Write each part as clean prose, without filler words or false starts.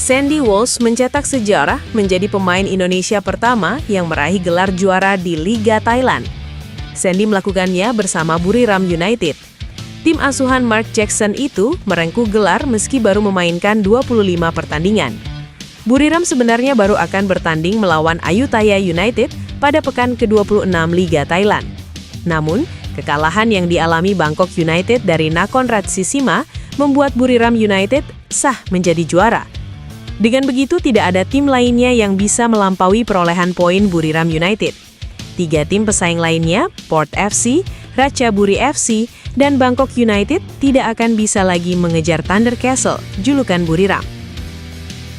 Sandy Walsh mencetak sejarah menjadi pemain Indonesia pertama yang meraih gelar juara di Liga Thailand. Sandy melakukannya bersama Buriram United. Tim asuhan Mark Jackson itu merengkuh gelar meski baru memainkan 25 pertandingan. Buriram sebenarnya baru akan bertanding melawan Ayutthaya United pada pekan ke-26 Liga Thailand. Namun, kekalahan yang dialami Bangkok United dari Nakhon Ratchasima membuat Buriram United sah menjadi juara. Dengan begitu, tidak ada tim lainnya yang bisa melampaui perolehan poin Buriram United. 3 tim pesaing lainnya, Port FC, Ratchaburi FC, dan Bangkok United tidak akan bisa lagi mengejar Thunder Castle, julukan Buriram.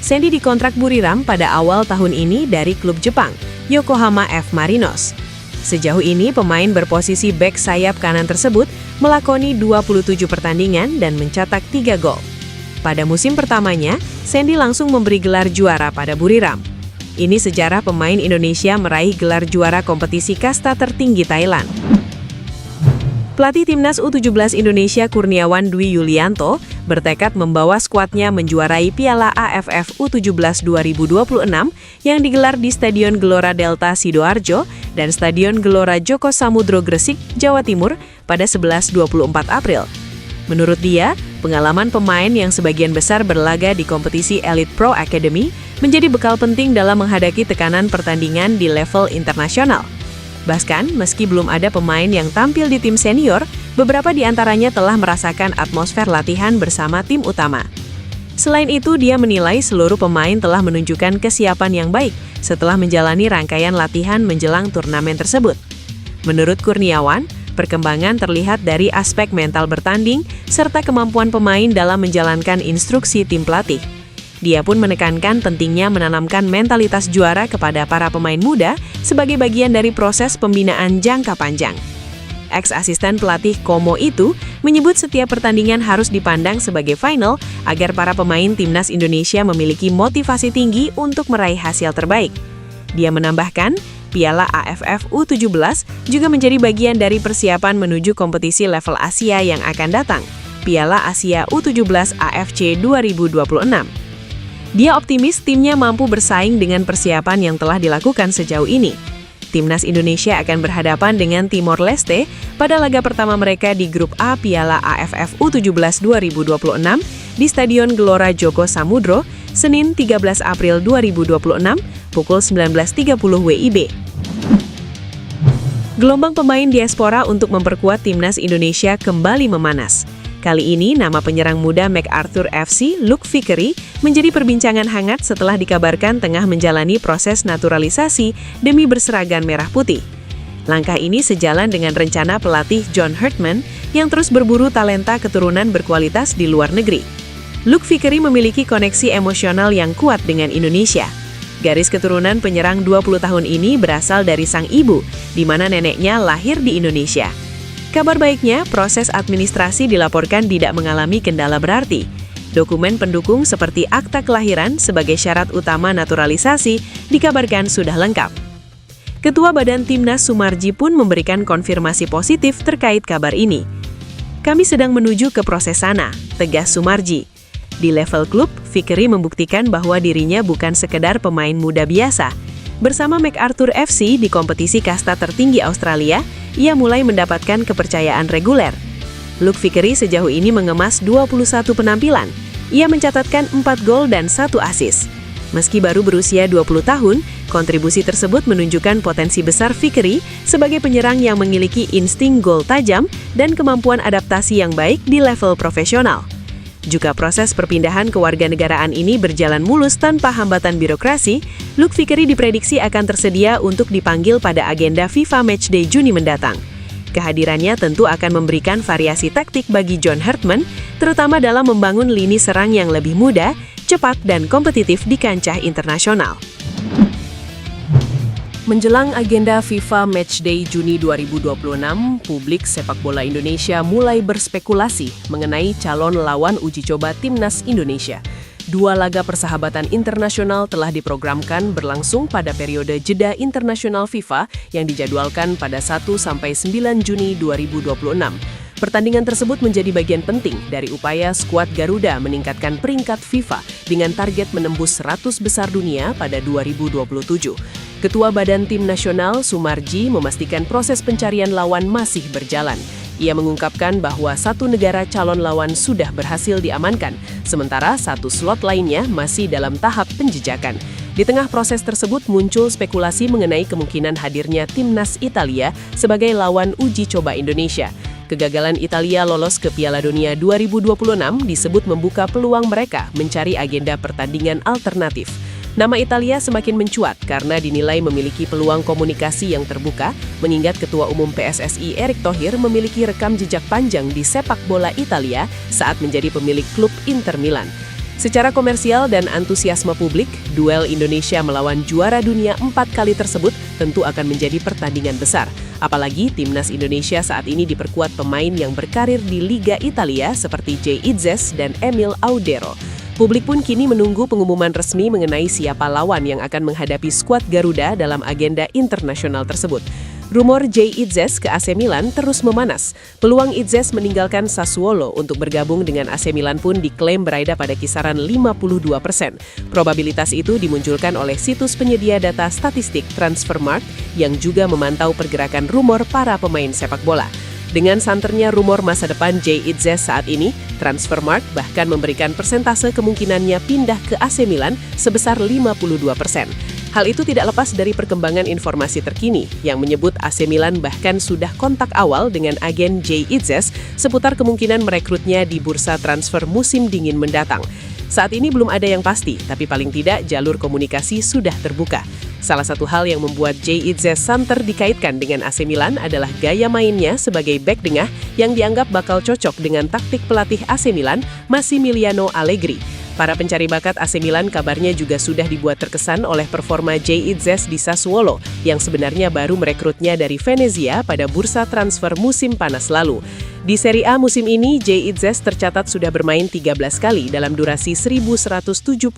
Sandy dikontrak Buriram pada awal tahun ini dari klub Jepang, Yokohama F. Marinos. Sejauh ini, pemain berposisi bek sayap kanan tersebut melakoni 27 pertandingan dan mencetak 3 gol. Pada musim pertamanya, Sandy langsung memberi gelar juara pada Buriram. Ini sejarah pemain Indonesia meraih gelar juara kompetisi kasta tertinggi Thailand. Pelatih Timnas U17 Indonesia Kurniawan Dwi Yulianto bertekad membawa skuadnya menjuarai Piala AFF U17 2026 yang digelar di Stadion Gelora Delta Sidoarjo dan Stadion Gelora Joko Samudro Gresik, Jawa Timur pada 11-24 April. Menurut dia, pengalaman pemain yang sebagian besar berlaga di kompetisi Elite Pro Academy menjadi bekal penting dalam menghadapi tekanan pertandingan di level internasional. Bahkan, meski belum ada pemain yang tampil di tim senior, beberapa di antaranya telah merasakan atmosfer latihan bersama tim utama. Selain itu, dia menilai seluruh pemain telah menunjukkan kesiapan yang baik setelah menjalani rangkaian latihan menjelang turnamen tersebut. Menurut Kurniawan, perkembangan terlihat dari aspek mental bertanding serta kemampuan pemain dalam menjalankan instruksi tim pelatih. Dia pun menekankan pentingnya menanamkan mentalitas juara kepada para pemain muda sebagai bagian dari proses pembinaan jangka panjang. Ex-asisten pelatih Komo itu menyebut setiap pertandingan harus dipandang sebagai final agar para pemain Timnas Indonesia memiliki motivasi tinggi untuk meraih hasil terbaik. Dia menambahkan, Piala AFF U17 juga menjadi bagian dari persiapan menuju kompetisi level Asia yang akan datang, Piala Asia U17 AFC 2026. Dia optimis timnya mampu bersaing dengan persiapan yang telah dilakukan sejauh ini. Timnas Indonesia akan berhadapan dengan Timor Leste pada laga pertama mereka di grup A Piala AFF U17 2026 di Stadion Gelora Joko Samudro, Senin 13 April 2026, pukul 19.30 WIB. Gelombang pemain diaspora untuk memperkuat Timnas Indonesia kembali memanas. Kali ini, nama penyerang muda MacArthur FC, Luke Vickery, menjadi perbincangan hangat setelah dikabarkan tengah menjalani proses naturalisasi demi berseragam merah putih. Langkah ini sejalan dengan rencana pelatih John Herdman yang terus berburu talenta keturunan berkualitas di luar negeri. Luke Vickery memiliki koneksi emosional yang kuat dengan Indonesia. Garis keturunan penyerang 20 tahun ini berasal dari sang ibu, di mana neneknya lahir di Indonesia. Kabar baiknya, proses administrasi dilaporkan tidak mengalami kendala berarti. Dokumen pendukung seperti akta kelahiran sebagai syarat utama naturalisasi dikabarkan sudah lengkap. Ketua Badan Timnas Sumarji pun memberikan konfirmasi positif terkait kabar ini. Kami sedang menuju ke proses sana, tegas Sumarji. Di level klub, Vickery membuktikan bahwa dirinya bukan sekedar pemain muda biasa. Bersama MacArthur FC di kompetisi kasta tertinggi Australia, ia mulai mendapatkan kepercayaan reguler. Luke Vickery sejauh ini mengemas 21 penampilan. Ia mencatatkan 4 gol dan 1 assist. Meski baru berusia 20 tahun, kontribusi tersebut menunjukkan potensi besar Vickery sebagai penyerang yang memiliki insting gol tajam dan kemampuan adaptasi yang baik di level profesional. Jika proses perpindahan kewarganegaraan ini berjalan mulus tanpa hambatan birokrasi, Luke Vickery diprediksi akan tersedia untuk dipanggil pada agenda FIFA Matchday Juni mendatang. Kehadirannya tentu akan memberikan variasi taktik bagi John Herdman, terutama dalam membangun lini serang yang lebih mudah, cepat, dan kompetitif di kancah internasional. Menjelang agenda FIFA Matchday Juni 2026, publik sepak bola Indonesia mulai berspekulasi mengenai calon lawan uji coba Timnas Indonesia. 2 laga persahabatan internasional telah diprogramkan berlangsung pada periode jeda internasional FIFA yang dijadwalkan pada 1-9 Juni 2026. Pertandingan tersebut menjadi bagian penting dari upaya skuad Garuda meningkatkan peringkat FIFA dengan target menembus 100 besar dunia pada 2027. Ketua Badan Tim Nasional Sumarji memastikan proses pencarian lawan masih berjalan. Ia mengungkapkan bahwa satu negara calon lawan sudah berhasil diamankan, sementara satu slot lainnya masih dalam tahap penjejakan. Di tengah proses tersebut muncul spekulasi mengenai kemungkinan hadirnya timnas Italia sebagai lawan uji coba Indonesia. Kegagalan Italia lolos ke Piala Dunia 2026 disebut membuka peluang mereka mencari agenda pertandingan alternatif. Nama Italia semakin mencuat karena dinilai memiliki peluang komunikasi yang terbuka, mengingat Ketua Umum PSSI Erick Thohir memiliki rekam jejak panjang di sepak bola Italia saat menjadi pemilik klub Inter Milan. Secara komersial dan antusiasme publik, duel Indonesia melawan juara dunia 4 kali tersebut tentu akan menjadi pertandingan besar. Apalagi timnas Indonesia saat ini diperkuat pemain yang berkarir di Liga Italia seperti Jay Itzes dan Emil Audero. Publik pun kini menunggu pengumuman resmi mengenai siapa lawan yang akan menghadapi skuad Garuda dalam agenda internasional tersebut. Rumor Jay Itzes ke AC Milan terus memanas. Peluang Itzes meninggalkan Sassuolo untuk bergabung dengan AC Milan pun diklaim berada pada kisaran 52%. Probabilitas itu dimunculkan oleh situs penyedia data statistik Transfermarkt yang juga memantau pergerakan rumor para pemain sepak bola. Dengan santernya rumor masa depan Jay Itzes saat ini, Transfermarkt bahkan memberikan persentase kemungkinannya pindah ke AC Milan sebesar 52%. Hal itu tidak lepas dari perkembangan informasi terkini yang menyebut AC Milan bahkan sudah kontak awal dengan agen Jay Itzes seputar kemungkinan merekrutnya di bursa transfer musim dingin mendatang. Saat ini belum ada yang pasti, tapi paling tidak jalur komunikasi sudah terbuka. Salah satu hal yang membuat Jay Itzes santer dikaitkan dengan AC Milan adalah gaya mainnya sebagai bek tengah yang dianggap bakal cocok dengan taktik pelatih AC Milan, Massimiliano Allegri. Para pencari bakat AC Milan kabarnya juga sudah dibuat terkesan oleh performa Jay Itzes di Sassuolo yang sebenarnya baru merekrutnya dari Venezia pada bursa transfer musim panas lalu. Di Serie A musim ini, Jay Itzes tercatat sudah bermain 13 kali dalam durasi 1.170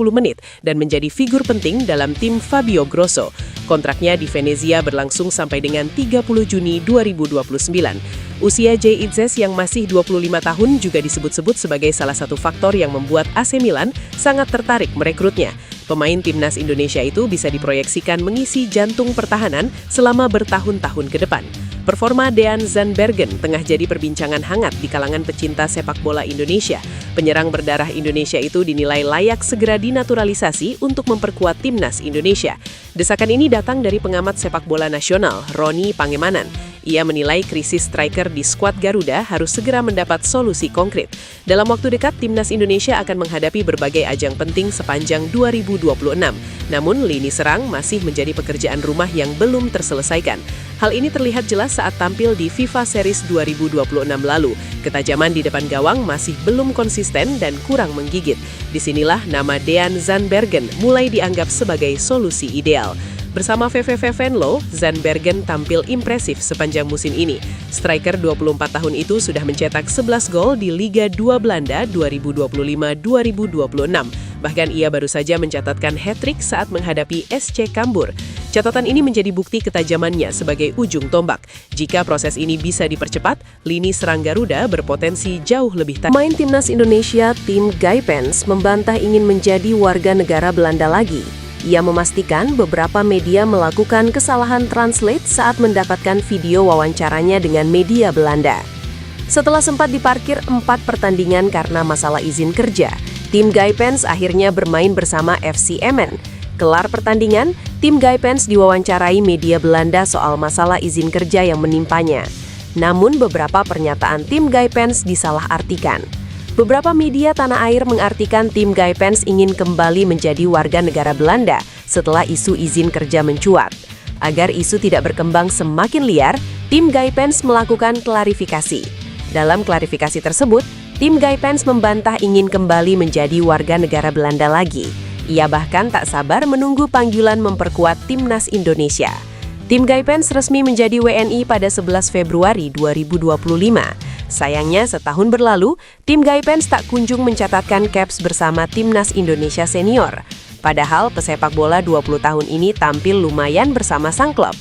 menit dan menjadi figur penting dalam tim Fabio Grosso. Kontraknya di Venezia berlangsung sampai dengan 30 Juni 2029. Usia Jay Itzes yang masih 25 tahun juga disebut-sebut sebagai salah satu faktor yang membuat AC Milan sangat tertarik merekrutnya. Pemain timnas Indonesia itu bisa diproyeksikan mengisi jantung pertahanan selama bertahun-tahun ke depan. Performa Dean Zandbergen tengah jadi perbincangan hangat di kalangan pecinta sepak bola Indonesia. Penyerang berdarah Indonesia itu dinilai layak segera dinaturalisasi untuk memperkuat timnas Indonesia. Desakan ini datang dari pengamat sepak bola nasional, Roni Pangemanan. Ia menilai krisis striker di skuad Garuda harus segera mendapat solusi konkret. Dalam waktu dekat, timnas Indonesia akan menghadapi berbagai ajang penting sepanjang 2026. Namun, lini serang masih menjadi pekerjaan rumah yang belum terselesaikan. Hal ini terlihat jelas saat tampil di FIFA Series 2026 lalu. Ketajaman di depan gawang masih belum konsisten dan kurang menggigit. Disinilah nama Dean Zandbergen mulai dianggap sebagai solusi ideal. Bersama VVV Venlo, Zandbergen tampil impresif sepanjang musim ini. Striker 24 tahun itu sudah mencetak 11 gol di Liga 2 Belanda 2025-2026. Bahkan ia baru saja mencatatkan hat-trick saat menghadapi SC Cambuur. Catatan ini menjadi bukti ketajamannya sebagai ujung tombak. Jika proses ini bisa dipercepat, lini serang Garuda berpotensi jauh lebih tajam. Pemain timnas Indonesia Tim Guypens membantah ingin menjadi warga negara Belanda lagi. Ia memastikan beberapa media melakukan kesalahan translate saat mendapatkan video wawancaranya dengan media Belanda. Setelah sempat diparkir 4 pertandingan karena masalah izin kerja, Tim Guypens akhirnya bermain bersama FC Emmen. Kelar pertandingan, Tim Guypens diwawancarai media Belanda soal masalah izin kerja yang menimpanya. Namun beberapa pernyataan Tim Guypens disalahartikan. Beberapa media tanah air mengartikan Tim Guypens ingin kembali menjadi warga negara Belanda setelah isu izin kerja mencuat. Agar isu tidak berkembang semakin liar, Tim Guypens melakukan klarifikasi. Dalam klarifikasi tersebut, Tim Guypens membantah ingin kembali menjadi warga negara Belanda lagi. Ia bahkan tak sabar menunggu panggilan memperkuat timnas Indonesia. Tim Guypens resmi menjadi WNI pada 11 Februari 2025. Sayangnya setahun berlalu, Tim Guypens tak kunjung mencatatkan caps bersama timnas Indonesia senior. Padahal pesepak bola 20 tahun ini tampil lumayan bersama sang klub.